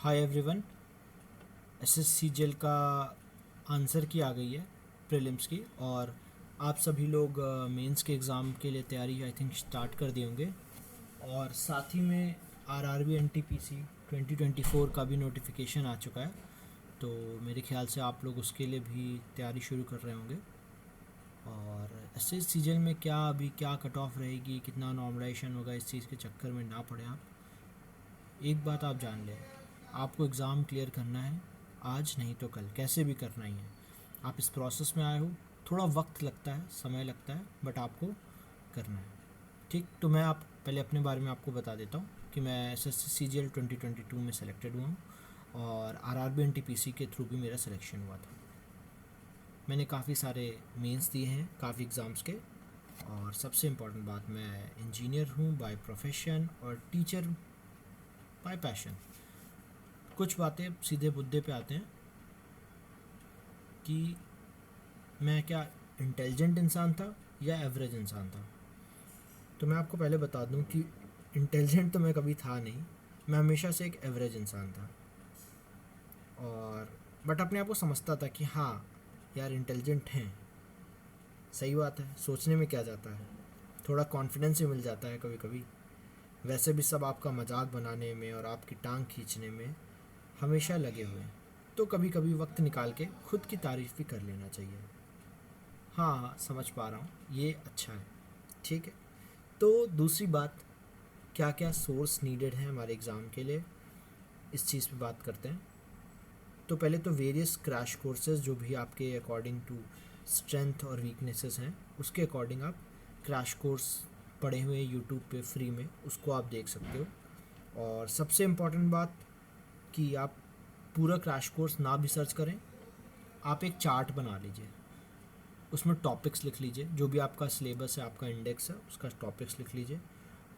Hi everyone. SSC jail का answer की आ गई है प्रीलिम्स की, और आप सभी लोग मेंस के एग्ज़ाम के लिए तैयारी आई थिंक स्टार्ट कर दिए होंगे। और साथ ही में आरआरबी एनटीपीसी 2024 का भी नोटिफिकेशन आ चुका है, तो मेरे ख्याल से आप लोग उसके लिए भी तैयारी शुरू कर रहे होंगे। और एसएससी जेल में क्या कट ऑफ रहेगी, कितना नॉर्मलाइजेशन होगा, इस चीज़ के चक्कर में ना पड़े आप। एक बात आप जान लें, आपको एग्ज़ाम क्लियर करना है, आज नहीं तो कल, कैसे भी करना ही है। आप इस प्रोसेस में आए हो, थोड़ा वक्त लगता है, समय लगता है, बट आपको करना है। ठीक, तो मैं आप पहले अपने बारे में आपको बता देता हूँ कि मैं S S C G L 2022 में सेलेक्टेड हुआ हूँ, और R R B N T P C के थ्रू भी मेरा सिलेक्शन हुआ था। मैंने काफ़ी सारे मेंस दिए हैं, काफ़ी एग्ज़ाम्स के, और सबसे इम्पॉर्टेंट बात, मैं इंजीनियर हूँ बाय प्रोफेशन और टीचर बाय पैशन। कुछ बातें सीधे मुद्दे पे आते हैं कि मैं क्या इंटेलिजेंट इंसान था या एवरेज इंसान था। तो मैं आपको पहले बता दूं कि इंटेलिजेंट तो मैं कभी था नहीं, मैं हमेशा से एक एवरेज इंसान था। और बट अपने आप को समझता था कि हाँ यार इंटेलिजेंट हैं, सही बात है, सोचने में क्या जाता है, थोड़ा कॉन्फिडेंस भी मिल जाता है कभी कभी। वैसे भी सब आपका मजाक बनाने में और आपकी टांग खींचने में हमेशा लगे हुए हैं, तो कभी कभी वक्त निकाल के खुद की तारीफ भी कर लेना चाहिए। हाँ हाँ, समझ पा रहा हूँ, ये अच्छा है, ठीक है। तो दूसरी बात, क्या क्या सोर्स नीडेड है हमारे एग्ज़ाम के लिए, इस चीज़ पे बात करते हैं। तो पहले तो वेरियस क्रैश कोर्सेज जो भी आपके अकॉर्डिंग टू स्ट्रेंथ और वीकनेसेस हैं, उसके अकॉर्डिंग आप क्रैश कोर्स पढ़े हुए यूट्यूब पे फ्री में, उसको आप देख सकते हो। और सबसे इम्पॉर्टेंट बात कि आप पूरा क्रैश कोर्स ना भी सर्च करें, आप एक चार्ट बना लीजिए, उसमें टॉपिक्स लिख लीजिए, जो भी आपका सिलेबस है, आपका इंडेक्स है, उसका टॉपिक्स लिख लीजिए,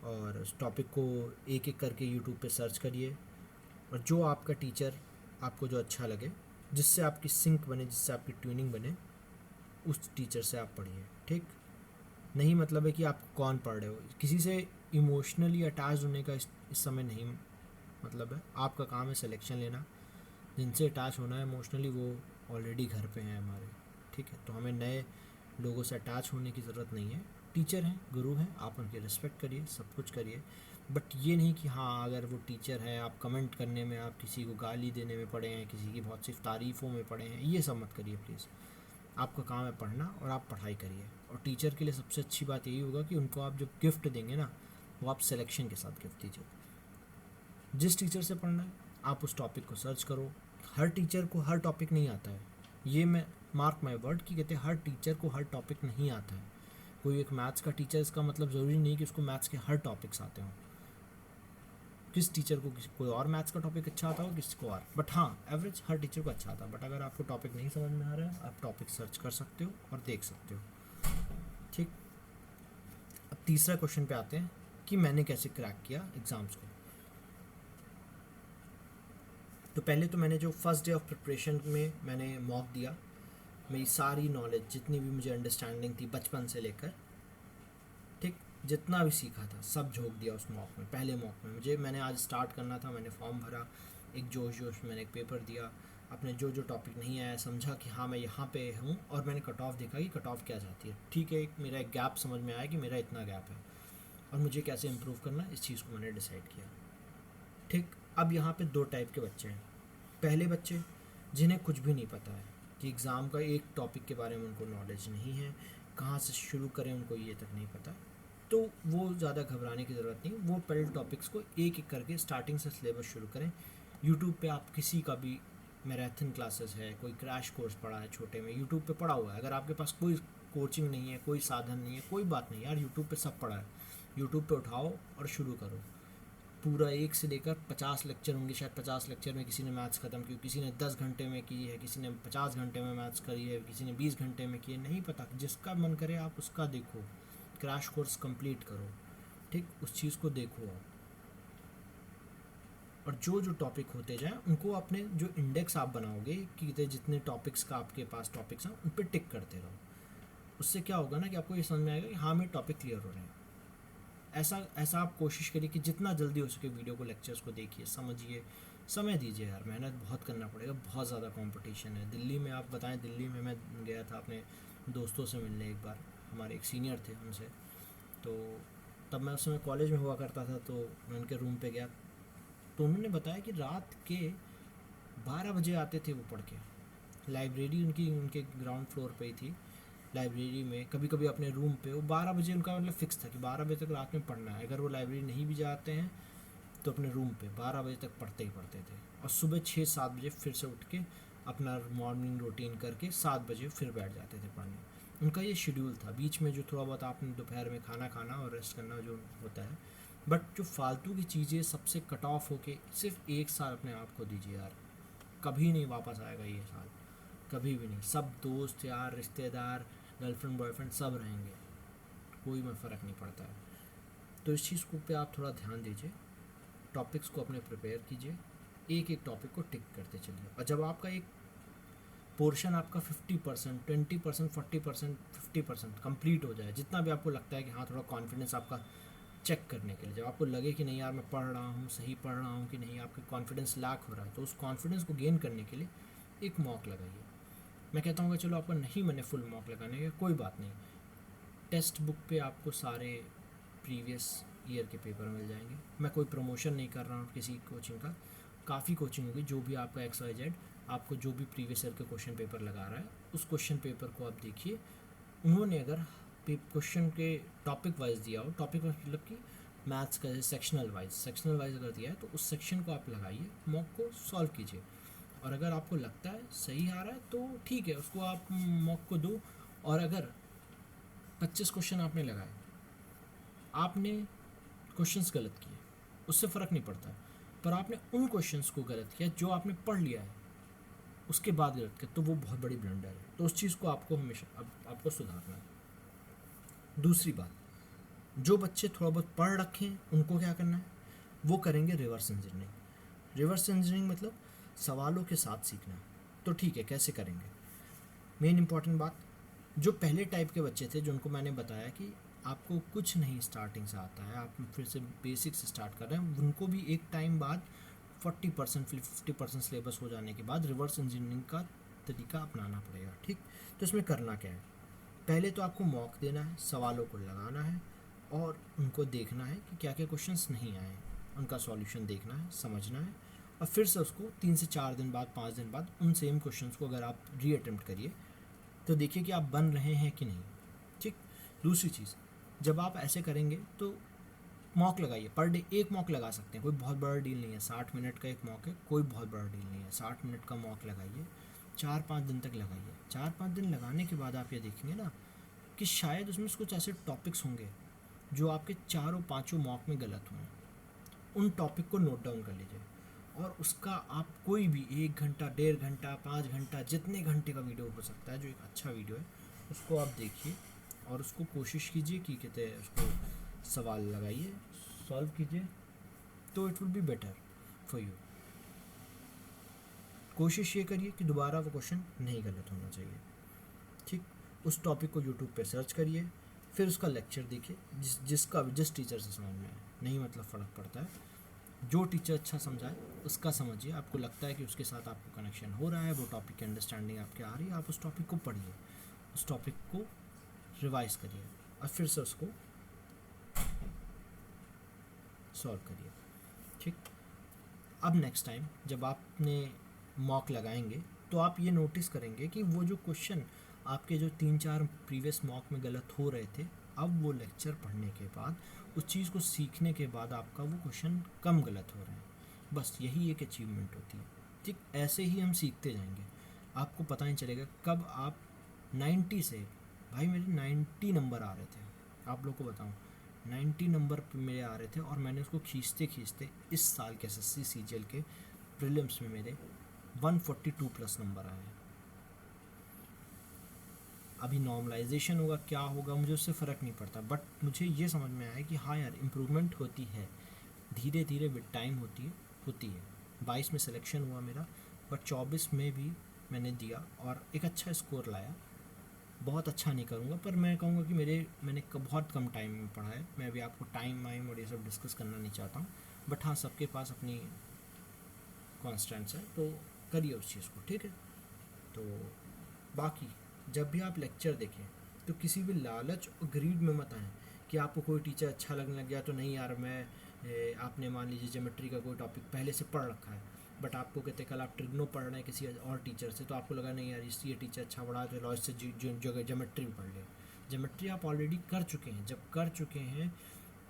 और उस टॉपिक को एक एक करके यूट्यूब पे सर्च करिए। और जो आपका टीचर आपको जो अच्छा लगे, जिससे आपकी सिंक बने, जिससे आपकी ट्यूनिंग बने, उस टीचर से आप पढ़िए। ठीक, नहीं मतलब है कि आप कौन पढ़ रहे हो, किसी से इमोशनली अटैच होने का इस समय नहीं मतलब है। आपका काम है सिलेक्शन लेना, जिनसे अटैच होना है इमोशनली वो ऑलरेडी घर पे हैं हमारे। ठीक है, तो हमें नए लोगों से अटैच होने की ज़रूरत नहीं है। टीचर हैं, गुरु हैं, आप उनकी रिस्पेक्ट करिए, सब कुछ करिए, बट ये नहीं कि हाँ अगर वो टीचर है आप कमेंट करने में, आप किसी को गाली देने में पड़े हैं, किसी की बहुत सिर्फ तारीफ़ों में पड़े हैं, ये सब मत करिए प्लीज़। आपका काम है पढ़ना, और आप पढ़ाई करिए। और टीचर के लिए सबसे अच्छी बात यही होगा कि उनको आप जब गिफ्ट देंगे ना, वो आप सिलेक्शन के साथ गिफ्ट दीजिए। जिस टीचर से पढ़ना है आप उस टॉपिक को सर्च करो। हर टीचर को हर टॉपिक नहीं आता है, ये मैं मार्क माई वर्ड की कहते हैं, हर टीचर को हर टॉपिक नहीं आता है। कोई एक मैथ्स का टीचर, इसका मतलब ज़रूरी नहीं कि उसको मैथ्स के हर टॉपिक्स आते हों। किस टीचर को कोई और मैथ्स का टॉपिक अच्छा आता हो, किसी को और, बट हाँ एवरेज हर टीचर को अच्छा आता है। बट अगर आपको टॉपिक नहीं समझ में आ रहा है, आप टॉपिक सर्च कर सकते हो और देख सकते हो। ठीक, अब तीसरा क्वेश्चन पे आते हैं कि मैंने कैसे क्रैक किया एग्ज़ाम्स को। तो पहले तो मैंने जो फर्स्ट डे ऑफ प्रिपरेशन में मैंने मॉक दिया, मेरी सारी नॉलेज जितनी भी मुझे अंडरस्टैंडिंग थी बचपन से लेकर, ठीक, जितना भी सीखा था सब झोंक दिया उस मॉक में। पहले मॉक में मैंने आज स्टार्ट करना था, मैंने फॉर्म भरा, एक जोश जोश मैंने एक पेपर दिया, अपने जो जो टॉपिक नहीं आया समझा कि हाँ मैं यहाँ पे हूँ, और मैंने कट ऑफ देखा कि कट ऑफ क्या जाती है। ठीक है, मेरा एक गैप समझ में आया कि मेरा इतना गैप है, और मुझे कैसे इम्प्रूव करना, इस चीज़ को मैंने डिसाइड किया। ठीक, अब यहाँ पे दो टाइप के बच्चे हैं। पहले बच्चे जिन्हें कुछ भी नहीं पता है, कि एग्ज़ाम का एक टॉपिक के बारे में उनको नॉलेज नहीं है, कहाँ से शुरू करें उनको ये तक नहीं पता, तो वो ज़्यादा घबराने की ज़रूरत नहीं। वो पहले टॉपिक्स को एक एक करके स्टार्टिंग से सिलेबस शुरू करें। यूट्यूब पे आप किसी का भी, मैराथन क्लासेस है, कोई क्रैश कोर्स पढ़ा है छोटे में, यूट्यूब पे पढ़ा हुआ है। अगर आपके पास कोई कोचिंग नहीं है, कोई साधन नहीं है, कोई बात नहीं यार, यूट्यूब पे सब पढ़ा है, यूट्यूब पे उठाओ और शुरू करो। पूरा एक से लेकर 50 लेक्चर होंगे, शायद 50 लेक्चर में किसी ने मैथ्स ख़त्म की, किसी ने 10 घंटे में की है, किसी ने 50 घंटे में मैथ्स करी है, किसी ने 20 घंटे में की है, नहीं पता, जिसका मन करे आप उसका देखो, क्रैश कोर्स कंप्लीट करो। ठीक, उस चीज़ को देखो आप, और जो जो टॉपिक होते जाए उनको अपने जो इंडेक्स आप बनाओगे कि जितने टॉपिक्स का आपके पास टॉपिक्स हैं उन पर टिक करते रहो। उससे क्या होगा ना कि आपको ये समझ में आएगा कि हाँ मेरे टॉपिक क्लियर हो रहे हैं। ऐसा ऐसा आप कोशिश करिए कि जितना जल्दी हो सके वीडियो को, लेक्चर्स को देखिए, समझिए, समय दीजिए यार, मेहनत बहुत करना पड़ेगा, बहुत ज़्यादा कंपटीशन है। दिल्ली में आप बताएं, दिल्ली में मैं गया था अपने दोस्तों से मिलने एक बार, हमारे एक सीनियर थे हमसे, तो तब मैं उस समय कॉलेज में हुआ करता था, तो मैं उनके रूम पे गया, तो उन्होंने बताया कि रात के 12 बजे आते थे वो पढ़ के। लाइब्रेरी उनकी उनके ग्राउंड फ्लोर पे ही थी, लाइब्रेरी में कभी कभी अपने रूम पे वो 12 बजे उनका मतलब फिक्स था कि 12 बजे तक रात में पढ़ना है। अगर वो लाइब्रेरी नहीं भी जाते हैं तो अपने रूम पे 12 बजे तक पढ़ते ही पढ़ते थे, और सुबह 6-7 बजे फिर से उठ के अपना मॉर्निंग रूटीन करके 7 बजे फिर बैठ जाते थे पढ़ने। उनका ये शेड्यूल था। बीच में जो थोड़ा बहुत आपने दोपहर में खाना खाना और रेस्ट करना जो होता है, बट जो फालतू की चीज़ें सबसे कट ऑफ होके सिर्फ 1 साल अपने आप को दीजिए यार, कभी नहीं वापस आएगा ये साल, कभी भी नहीं। सब दोस्त यार, रिश्तेदार, गर्लफ्रेंड बॉयफ्रेंड सब रहेंगे, कोई में फ़र्क नहीं पड़ता है। तो इस चीज़ को पे आप थोड़ा ध्यान दीजिए, टॉपिक्स को अपने प्रिपेयर कीजिए, एक एक टॉपिक को टिक करते चलिए, और जब आपका एक पोर्शन आपका 50%, 20%, 40%, 50% कंप्लीट हो जाए, जितना भी आपको लगता है कि हाँ, थोड़ा कॉन्फिडेंस आपका चेक करने के लिए, जब आपको लगे कि नहीं यार मैं पढ़ रहा हूँ, सही पढ़ रहा हूँ कि नहीं, आपका कॉन्फिडेंस लैक हो रहा है, तो उस कॉन्फिडेंस को गेन करने के लिए एक मॉक लगाइए। मैं कहता हूँ कि चलो आपको नहीं मैंने फुल मॉक लगाने का, कोई बात नहीं, टेक्स्ट बुक पे आपको सारे प्रीवियस ईयर के पेपर मिल जाएंगे। मैं कोई प्रमोशन नहीं कर रहा हूँ किसी कोचिंग का, काफ़ी कोचिंग होगी, जो भी आपका XYZ आपको जो भी प्रीवियस ईयर के क्वेश्चन पेपर लगा रहा है, उस क्वेश्चन पेपर को आप देखिए। उन्होंने अगर क्वेश्चन के टॉपिक वाइज दिया हो, टॉपिक वाइज मतलब कि मैथ्स का सेक्शनल वाइज अगर दिया है, तो उस सेक्शन को आप लगाइए, मॉक को सॉल्व कीजिए, और अगर आपको लगता है सही आ रहा है तो ठीक है, उसको आप मॉक को दो। और अगर 25 क्वेश्चन आपने लगाए, आपने क्वेश्चंस गलत किए, उससे फ़र्क नहीं पड़ता, पर आपने उन क्वेश्चंस को गलत किया जो आपने पढ़ लिया है, उसके बाद गलत किया, तो वो बहुत बड़ी ब्लंडर है। तो उस चीज़ को आपको हमेशा अब आपको सुधारना है। दूसरी बात, जो बच्चे थोड़ा बहुत पढ़ रखे हैं उनको क्या करना है, वो करेंगे रिवर्स इंजीनियरिंग। रिवर्स इंजीनियरिंग मतलब सवालों के साथ सीखना। तो ठीक है, कैसे करेंगे? मेन इंपॉर्टेंट बात, जो पहले टाइप के बच्चे थे, जो उनको मैंने बताया कि आपको कुछ नहीं स्टार्टिंग से आता है, आप फिर से बेसिक से स्टार्ट कर रहे हैं, उनको भी एक टाइम बाद 40% 50% सिलेबस हो जाने के बाद रिवर्स इंजीनियरिंग का तरीका अपनाना पड़ेगा। ठीक, तो इसमें करना क्या है, पहले तो आपको मॉक देना है, सवालों को लगाना है, और उनको देखना है कि क्या क्या क्वेश्चंस नहीं आए, उनका सॉल्यूशन देखना है, समझना है, और फिर से उसको 3 से 4 दिन बाद, 5 दिन बाद उन सेम क्वेश्चंस को अगर आप रीअटेम्प्ट करिए, तो देखिए कि आप बन रहे हैं कि नहीं। ठीक, दूसरी चीज़, जब आप ऐसे करेंगे तो मॉक लगाइए, पर डे एक मॉक लगा सकते हैं, कोई बहुत बड़ा डील नहीं है, 60 मिनट का एक मॉक है, कोई बहुत बड़ा डील नहीं है, 60 मिनट का मॉक लगाइए, 4-5 दिन तक लगाइए। 4-5 दिन लगाने के बाद आप ये देखेंगे ना कि शायद उसमें कुछ ऐसे टॉपिक्स होंगे जो आपके चारों पाँचों मॉक में गलत हों, उन टॉपिक को नोट डाउन कर लीजिए, और उसका आप कोई भी 1 घंटा, 1.5 घंटा, 5 घंटा, जितने घंटे का वीडियो हो सकता है, जो एक अच्छा वीडियो है, उसको आप देखिए, और उसको कोशिश कीजिए कि कहते हैं उसको सवाल लगाइए, सॉल्व कीजिए, तो it will be better for you. कोशिश ये करिए कि दोबारा वो क्वेश्चन नहीं गलत होना चाहिए। ठीक, उस टॉपिक को यूट्यूब पे सर्च करिए, फिर उसका लेक्चर देखिए, जिस टीचर से समझ में आए, नहीं मतलब फ़र्क पड़ता है, जो टीचर अच्छा समझाए उसका समझिए, आपको लगता है कि उसके साथ आपको कनेक्शन हो रहा है, वो टॉपिक की अंडरस्टैंडिंग आपकी आ रही है, आप उस टॉपिक को पढ़िए, उस टॉपिक को रिवाइज करिए, और फिर से उसको सॉल्व करिए। ठीक, अब नेक्स्ट टाइम जब आपने मॉक लगाएंगे, तो आप ये नोटिस करेंगे कि वो जो क्वेश्चन आपके जो 3-4 प्रीवियस मॉक में गलत हो रहे थे, अब वो लेक्चर पढ़ने के बाद, उस चीज़ को सीखने के बाद आपका वो क्वेश्चन कम गलत हो रहे हैं। बस यही एक अचीवमेंट होती है। ठीक, ऐसे ही हम सीखते जाएंगे, आपको पता नहीं चलेगा कब आप 90 से, भाई मेरे 90 नंबर आ रहे थे, आप लोग को बताऊं, 90 नंबर पे मेरे आ रहे थे, और मैंने उसको खींचते खींचते इस साल के SSC CGL के प्रीलिम्स में मेरे 142 प्लस नंबर आए हैं। अभी नॉर्मलाइजेशन होगा, क्या होगा, मुझे उससे फ़र्क नहीं पड़ता, बट मुझे ये समझ में आया कि हाँ यार, इम्प्रूवमेंट होती है, धीरे धीरे विद टाइम होती है। 22 में सिलेक्शन हुआ मेरा, बट 24 में भी मैंने दिया और एक अच्छा स्कोर लाया, बहुत अच्छा नहीं करूँगा, पर मैं कहूँगा कि मैंने बहुत कम टाइम में पढ़ा है। मैं भी आपको टाइम वाइम और ये सब डिस्कस करना नहीं चाहता हूँ, बट हाँ, सबके पास अपनी कॉन्स्टेंट्स है, तो करिए उस चीज़ को, ठीक है। तो बाकी जब भी आप लेक्चर देखें तो किसी भी लालच और ग्रीड में मत आएँ कि आपको कोई टीचर अच्छा लगने लग गया तो नहीं यार आपने मान लीजिए ज्योमेट्री का कोई टॉपिक पहले से पढ़ रखा है, बट आपको कहते कल आप ट्रिग्नो पढ़ रहे हैं किसी और टीचर से, तो आपको लगा नहीं यार ये टीचर अच्छा पढ़ा तो लॉ से ज्योमेट्री भी पढ़ ले। ज्योमेट्री आप ऑलरेडी कर चुके हैं, जब कर चुके हैं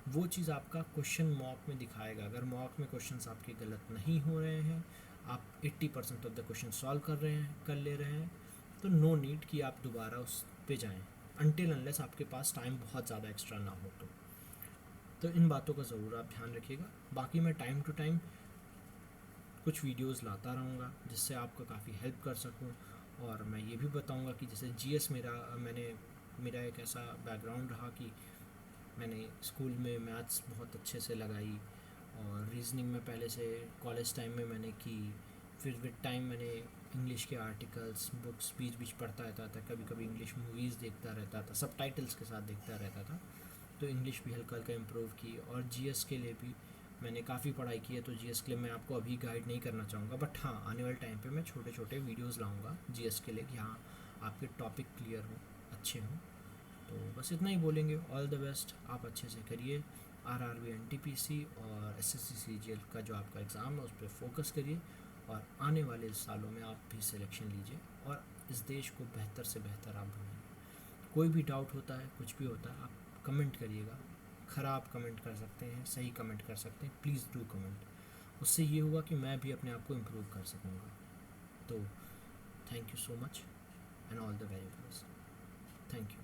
वो चीज़ आपका क्वेश्चन मॉक में दिखाएगा। अगर मॉक में क्वेश्चंस आपके गलत नहीं हो रहे हैं, आप 80% ऑफ द क्वेश्चन सॉल्व कर ले रहे हैं, तो नो नीड कि आप दोबारा उस पे जाएं, अनटिल अनलेस आपके पास टाइम बहुत ज़्यादा एक्स्ट्रा ना हो तो इन बातों का ज़रूर आप ध्यान रखिएगा। बाकी मैं टाइम टू टाइम कुछ वीडियोस लाता रहूँगा जिससे आपका काफ़ी हेल्प कर सकूँ। और मैं ये भी बताऊँगा कि जैसे जीएस मेरा एक ऐसा बैकग्राउंड रहा कि मैंने स्कूल में मैथ्स बहुत अच्छे से लगाई, और रीजनिंग में पहले से कॉलेज टाइम में मैंने की। फिर विद टाइम मैंने इंग्लिश के आर्टिकल्स बुक्स बीच बीच पढ़ता रहता था, कभी कभी इंग्लिश मूवीज़ देखता रहता था, सब टाइटल्स के साथ देखता रहता था, तो इंग्लिश भी हल्का हल्का इम्प्रूव की। और जीएस के लिए भी मैंने काफ़ी पढ़ाई की है, तो जीएस के लिए मैं आपको अभी गाइड नहीं करना चाहूँगा, बट हाँ, आने वाले टाइम पे मैं छोटे छोटे वीडियोस लाऊंगा जीएस के लिए कि हाँ आपके टॉपिक क्लियर हो, अच्छे हों। तो बस इतना ही बोलेंगे, ऑल द बेस्ट, आप अच्छे से करिए। आरआरबी एनटीपीसी और एसएससी सीजीएल का जो आपका एग्ज़ाम है उस पर फोकस करिए, और आने वाले सालों में आप भी सिलेक्शन लीजिए और इस देश को बेहतर से बेहतर आप बनाइए। कोई भी डाउट होता है, कुछ भी होता है, आप कमेंट करिएगा। ख़राब कमेंट कर सकते हैं, सही कमेंट कर सकते हैं, प्लीज़ डू कमेंट। उससे ये हुआ कि मैं भी अपने आप को इम्प्रूव कर सकूँगा। तो thank you so much and all the very best. Thank you.